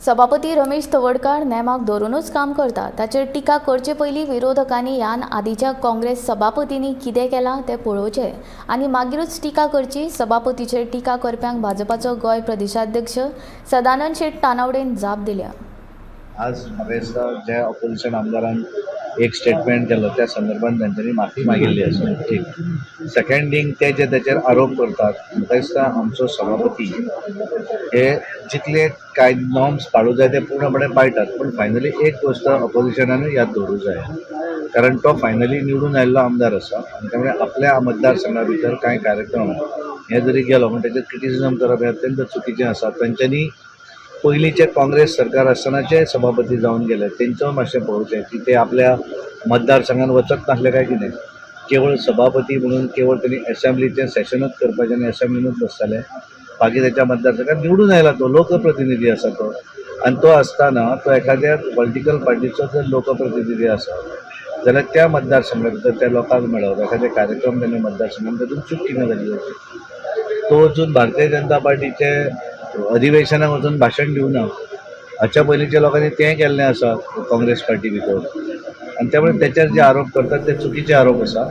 सभापती रमेश तवडकार नेमाक धरूनच काम करता ताचेर टिका करचे पयलीं विरोधकांनी ह्यान आदींच्या काँग्रेस सभापतींनी कितें केलां तें पळोवचें आनी मागीरूच टिका करची। सभापतीचेर टिका करप्यांक भाजपाचो गोंय प्रदेशाध्यक्ष सदानंद शेट तानावडेन जाप दिल्या। आज म्हाका दिसता ज्या ऑपोजिशन आमदारान एक स्टेटमेंट केलो त्या संदर्भात तांच्यांनी माफी मागिल्ली आसा। एक सेकंड थिंग ते जे ताचेर आरोप करतात, म्हाका दिसता आमचो सभापती हे जितले काय नॉर्म्स पाळूं जाय ते पूर्णपणे पाळटात, पण फायनली एक गोष्ट ऑपोजिशनानूय याद दवरूंक जाय, कारण तो फायनली निवडून आयिल्लो आमदार आसा आनी त्यामुळे आपल्या मतदारसंघा भितर कांय कार्यक्रम हे जरी गेलो पण ताचेर क्रिटिसिजम करप हे अत्यंत चुकीचें आसा। तांच्यांनी पयलींचे काँग्रेस सरकार आसतनाचे सभापती जावन गेले, तेंचो मातशें पळोवचें की ते आपल्या मतदारसंघात वचत नासले काय कितें, केवळ सभापती म्हणून केवळ त्यांनी असेंब्लीचें सेशनच करपाचें आनी असेंब्लीनूच बसताले। बाकी त्याच्या मतदारसंघात निवडून आयला तो लोकप्रतिनिधी आसा तो, आनी तो आसतना तो एखाद्या पॉलिटिकल पार्टीचो जर लोकप्रतिनिधी आसा जाल्यार त्या मतदारसंघा भितर त्या लोकांक मेळप, एखादे कार्यक्रम त्यांनी मतदारसंघात तातूंत चूक कितें जाली होती। तो वचून भारतीय जनता पार्टीचे अधिवेशनाक वचून भाशण दिवना, हाच्या पयलींच्या लोकांनी तें केल्लें आसा काँग्रेस पार्टी भितर, आनी त्यामुळे त्याचेर जे आरोप करतात ते चुकीचे आरोप आसा।